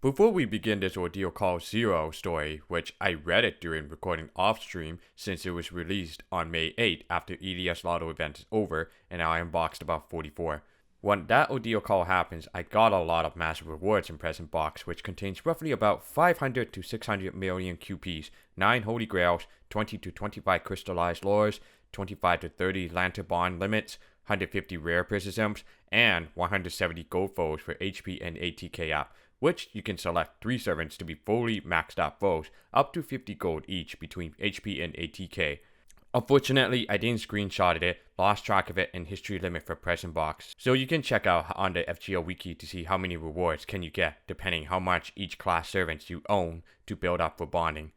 Before we begin this Ordeal Call Zero story, which I read it during recording off stream since it was released on May 8 after EDS Lotto event is over and I unboxed about 44. When that Ordeal Call happens, I got a lot of massive rewards in present box, which contains roughly about 500 to 600 million QPs, 9 Holy Grails, 20 to 25 crystallized lores, 25 to 30 Lantern Bond limits, 150 rare prisms, and 170 gold foes for HP and ATK app, which you can select 3 servants to be fully maxed out foes, up to 50 gold each between HP and ATK. Unfortunately, I didn't screenshot it, lost track of it in history limit for present box, so you can check out on the FGL wiki to see how many rewards can you get depending how much each class servants you own to build up for bonding.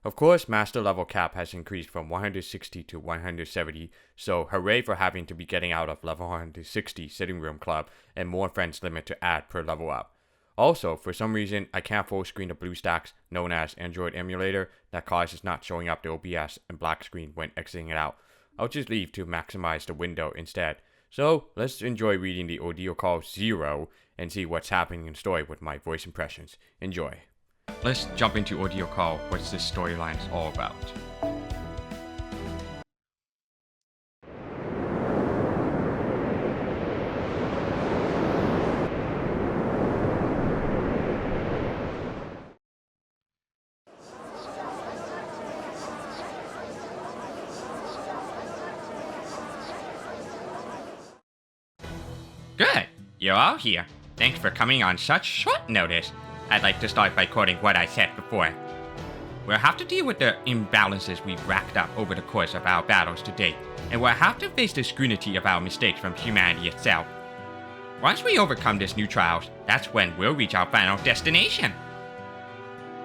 Of course, master level cap has increased from 160 to 170, so hooray for having to be getting out of level 160 sitting room club and more friends limit to add per level up. Also, for some reason, I can't full screen the BlueStacks, known as Android emulator, that causes not showing up the OBS and black screen when exiting it out. I'll just leave to maximize the window instead. So, let's enjoy reading the Ordeal Call Zero and see what's happening in the story with my voice impressions. Enjoy. Let's jump into Ordeal Call, what this storyline is all about. Good, you're all here. Thanks for coming on such short notice. I'd like to start by quoting what I said before. We'll have to deal with the imbalances we've racked up over the course of our battles to date, and we'll have to face the scrutiny of our mistakes from humanity itself. Once we overcome this new trials, that's when we'll reach our final destination.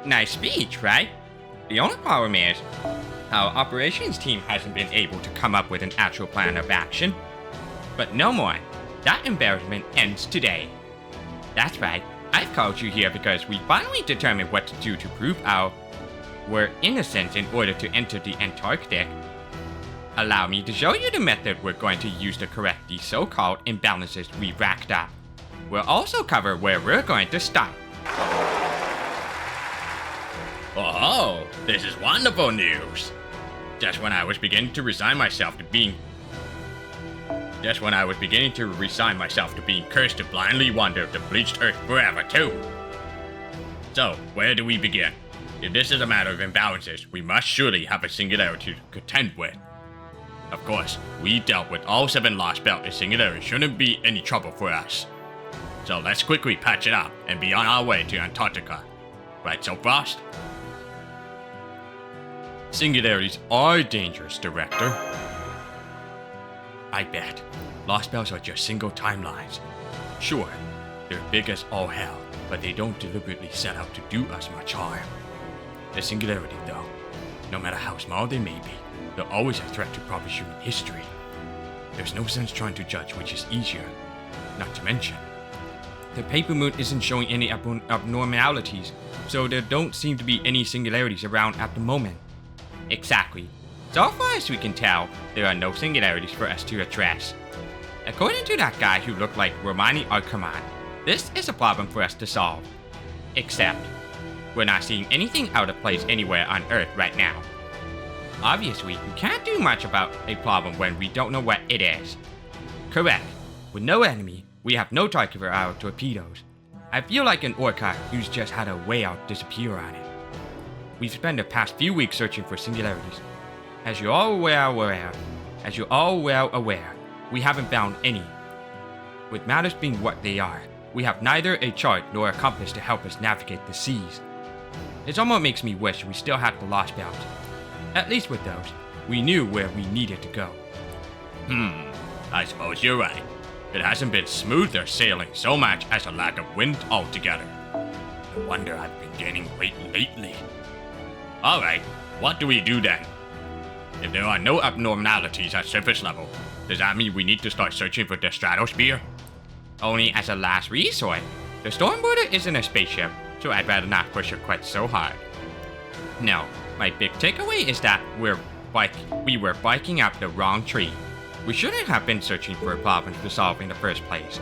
Nice speech, right? The only problem is, our operations team hasn't been able to come up with an actual plan of action. But no more. That embarrassment ends today. That's right, I've called you here because we finally determined what to do to prove our innocence in order to enter the Antarctic. Allow me to show you the method we're going to use to correct these so-called imbalances we racked up. We'll also cover where we're going to start. Oh, this is wonderful news. Just when I was beginning to resign myself to being cursed to blindly wander the bleached earth forever too. So, where do we begin? If this is a matter of imbalances, we must surely have a singularity to contend with. Of course, we dealt with all 7 lost belt and singularity shouldn't be any trouble for us. So let's quickly patch it up and be on our way to Antarctica. Right, so Frost? Singularities are dangerous, Director. I bet. Lost belts are just single timelines. Sure, they're big as all hell, but they don't deliberately set out to do us much harm. The singularity, though, no matter how small they may be, they're always a threat to proper human history. There's no sense trying to judge which is easier. Not to mention, The paper moon isn't showing any abnormalities, so there don't seem to be any singularities around at the moment. Exactly. So far as we can tell, there are no singularities for us to address. According to that guy who looked like Romani Arkaman, this is a problem for us to solve. Except, we're not seeing anything out of place anywhere on Earth right now. Obviously, we can't do much about a problem when we don't know what it is. Correct. With no enemy, we have no target for our torpedoes. I feel like an orca who's just had a whale disappear on it. We've spent the past few weeks searching for singularities. As you're all well aware, we haven't found any. With matters being what they are, we have neither a chart nor a compass to help us navigate the seas. It almost makes me wish we still had the Lost Belt. At least with those, we knew where we needed to go. I suppose you're right. It hasn't been smoother sailing so much as a lack of wind altogether. No wonder I've been gaining weight lately. Alright, what do we do then? If there are no abnormalities at surface level, does that mean we need to start searching for the stratosphere? Only as a last resort. The Stormboarder isn't a spaceship, so I'd rather not push it quite so hard. No, my big takeaway is that we were biking up the wrong tree. We shouldn't have been searching for problems to solve in the first place.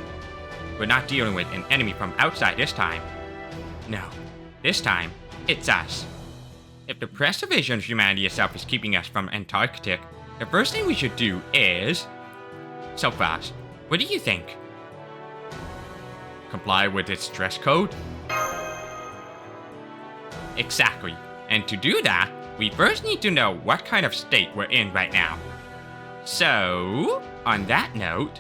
We're not dealing with an enemy from outside this time. No. This time, it's us. If the preservation of humanity itself is keeping us from Antarctic, the first thing we should do is... SilverChaos, what do you think? Comply with its dress code? Exactly. And to do that, we first need to know what kind of state we're in right now. So, on that note...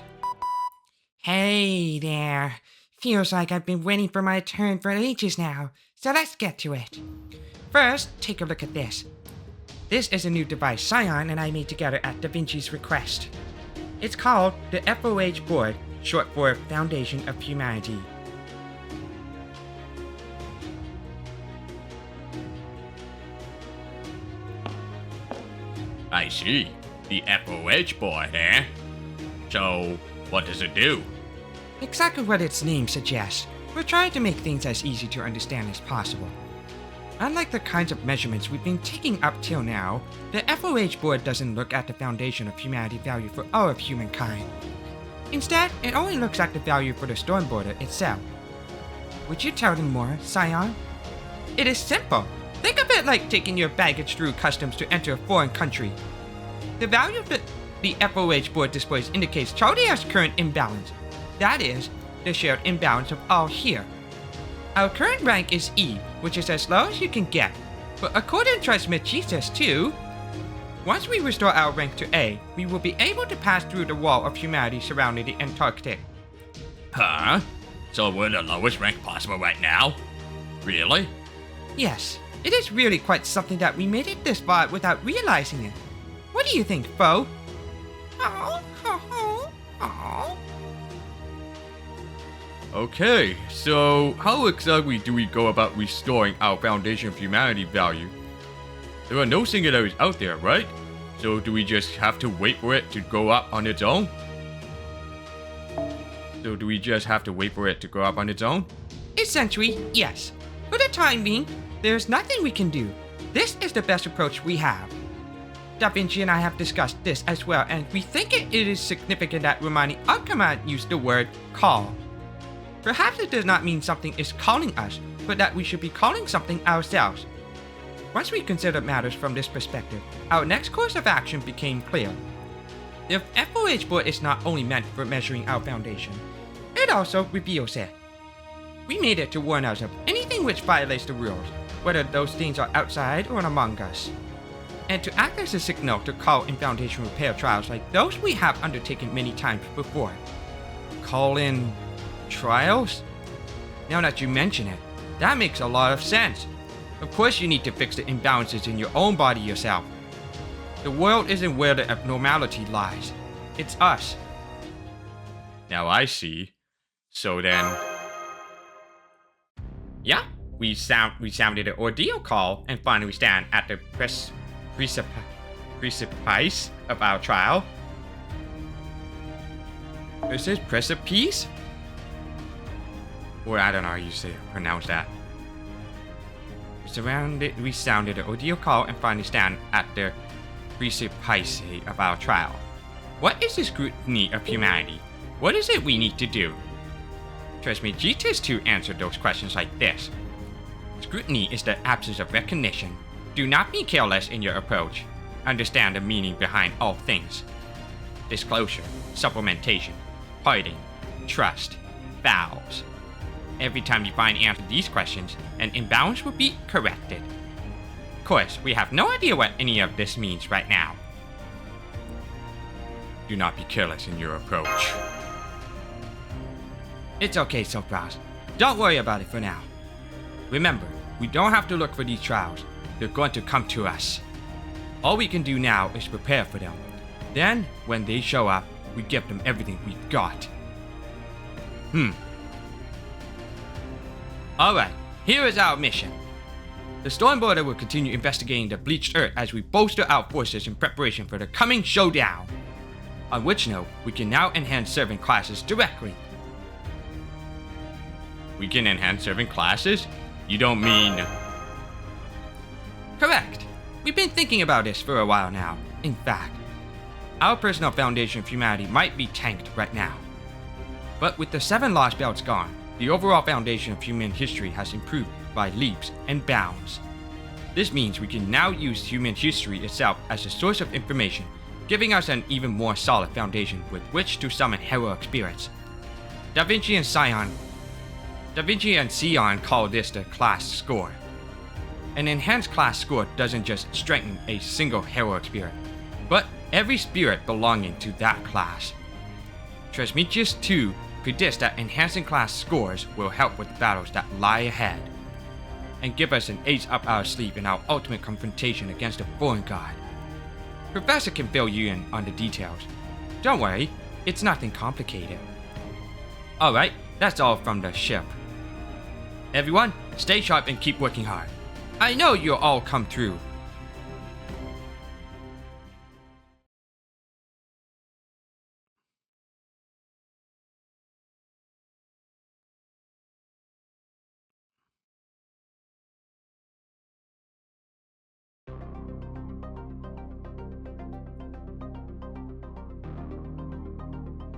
Hey there. Feels like I've been waiting for my turn for ages now, so let's get to it. First, take a look at this. This is a new device Scion and I made together at Da Vinci's request. It's called the FOH board, short for Foundation of Humanity. I see. The FOH board, eh? So, what does it do? Exactly what its name suggests. We're trying to make things as easy to understand as possible. Unlike the kinds of measurements we've been taking up till now, the FOH board doesn't look at the foundation of humanity value for all of humankind. Instead, it only looks at the value for the storm border itself. Would you tell them more, Scion? It is simple. Think of it like taking your baggage through customs to enter a foreign country. The value of the FOH board displays indicates Chaldea's current imbalance. That is, the shared imbalance of all here. Our current rank is E, which is as low as you can get, but according to Transmit too, once we restore our rank to A, we will be able to pass through the wall of humanity surrounding the Antarctic. Huh? So we're the lowest rank possible right now? Really? Yes, it is really quite something that we made it this far without realizing it. What do you think, Foe? Okay, so how exactly do we go about restoring our Foundation of Humanity value? There are no singularities out there, right? So do we just have to wait for it to go up on its own? Essentially, yes. For the time being, there's nothing we can do. This is the best approach we have. Da Vinci and I have discussed this as well, and we think it is significant that Romani Alchemist used the word call. Perhaps it does not mean something is calling us, but that we should be calling something ourselves. Once we considered matters from this perspective, our next course of action became clear. The FOH board is not only meant for measuring our foundation, it also reveals it. We made it to warn us of anything which violates the rules, whether those things are outside or among us, and to act as a signal to call in Foundation repair trials like those we have undertaken many times before. Call in trials? Now that you mention it, that makes a lot of sense. Of course you need to fix the imbalances in your own body yourself. The world isn't where the abnormality lies. It's us. Now I see. So then... Yeah, we sounded an ordeal call, and finally we stand at the precipice of our trial. Is this precipice? Or I don't know how you pronounce that. We sounded an ordeal call and finally stand at the precipice of our trial. What is the scrutiny of humanity? What is it we need to do? Trust me, G-Test 2 answered those questions like this. Scrutiny is the absence of recognition. Do not be careless in your approach. Understand the meaning behind all things. Disclosure, supplementation, pardon, trust, vows. Every time you find answer to these questions, an imbalance will be corrected. Of course, we have no idea what any of this means right now. Do not be careless in your approach. It's okay, SilverChaos. Don't worry about it for now. Remember, we don't have to look for these trials. They're going to come to us. All we can do now is prepare for them. Then, when they show up, we give them everything we've got. Alright, here is our mission. The Storm Border will continue investigating the bleached Earth as we bolster our forces in preparation for the coming showdown. On which note, we can now enhance servant classes directly. We can enhance servant classes? You don't mean... Correct. We've been thinking about this for a while now. In fact, our personal Foundation of Humanity might be tanked right now. But with the 7 lost belts gone, The overall foundation of human history has improved by leaps and bounds. This means we can now use human history itself as a source of information, giving us an even more solid foundation with which to summon heroic spirits. Da Vinci and Sion call this the class score. An enhanced class score doesn't just strengthen a single heroic spirit, but every spirit belonging to that class. Trismegistus 2 predicts that enhancing class scores will help with the battles that lie ahead, and give us an ace up our sleeve in our ultimate confrontation against a foreign god. Professor can fill you in on the details. Don't worry, it's nothing complicated. Alright, that's all from the ship. Everyone, stay sharp and keep working hard. I know you'll all come through.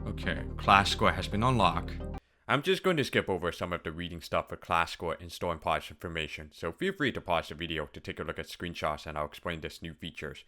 Okay, class score has been unlocked. I'm just going to skip over some of the reading stuff for class score and storing parts information, so feel free to pause the video to take a look at screenshots and I'll explain this new features.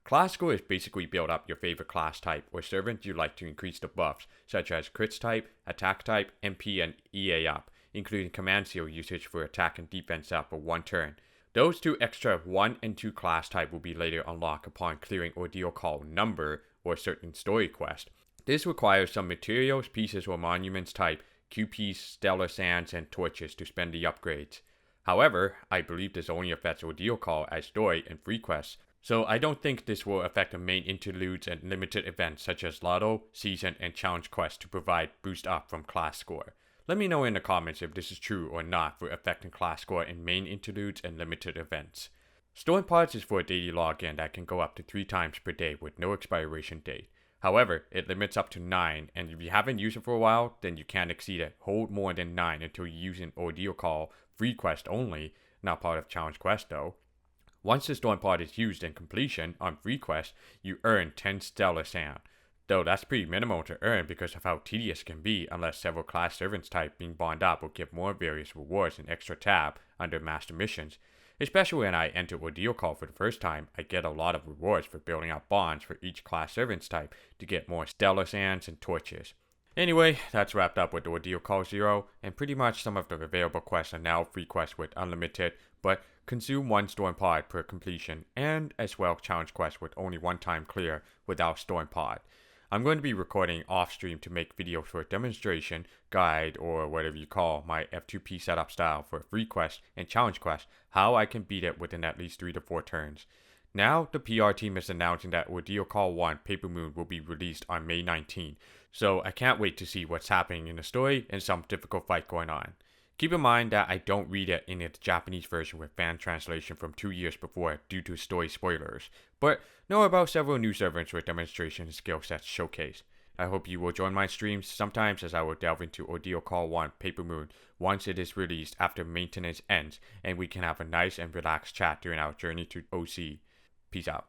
Class score is basically build up your favorite class type or servant you like to increase the buffs, such as crits type, attack type, MP and EA up, including command seal usage for attack and defense up for 1 turn. Those 2 extra 1 and 2 class type will be later unlocked upon clearing Ordeal Call number or certain story quest. This requires some materials, pieces or monuments type, QPs, stellar sands, and torches to spend the upgrades. However, I believe this only affects Ordeal Call as story and free quests, so I don't think this will affect the main interludes and limited events such as Lotto, Season, and Challenge quests to provide boost up from class score. Let me know in the comments if this is true or not for affecting class score in main interludes and limited events. Storing parts is for a daily login that can go up to 3 times per day with no expiration date. However, it limits up to 9, and if you haven't used it for a while, then you can't exceed it. Hold more than 9 until you use an Ordeal Call free quest only, not part of challenge quest though. Once the storing part is used in completion on free quest, you earn 10 stellar sand. Though that's pretty minimal to earn because of how tedious it can be unless several class servants type being bonded up will give more various rewards and extra tab under master missions. Especially when I enter Ordeal Call for the first time, I get a lot of rewards for building up bonds for each class servants type to get more stellar sands and torches. Anyway, that's wrapped up with Ordeal Call 0, and pretty much some of the available quests are now free quests with unlimited, but consume 1 storing pod per completion, and as well challenge quests with only 1 time clear without storing pod. I'm going to be recording off stream to make videos for a demonstration, guide, or whatever you call my F2P setup style for free quest and challenge quest, how I can beat it within at least 3 to 4 turns. Now, the PR team is announcing that Ordeal Call 1 Paper Moon will be released on May 19, so I can't wait to see what's happening in the story and some difficult fight going on. Keep in mind that I don't read it in its Japanese version with fan translation from 2 years before due to story spoilers, but know about several new servants with demonstration and skill sets showcased. I hope you will join my streams sometimes as I will delve into Ordeal Call 1 Paper Moon once it is released after maintenance ends and we can have a nice and relaxed chat during our journey to OC. Peace out.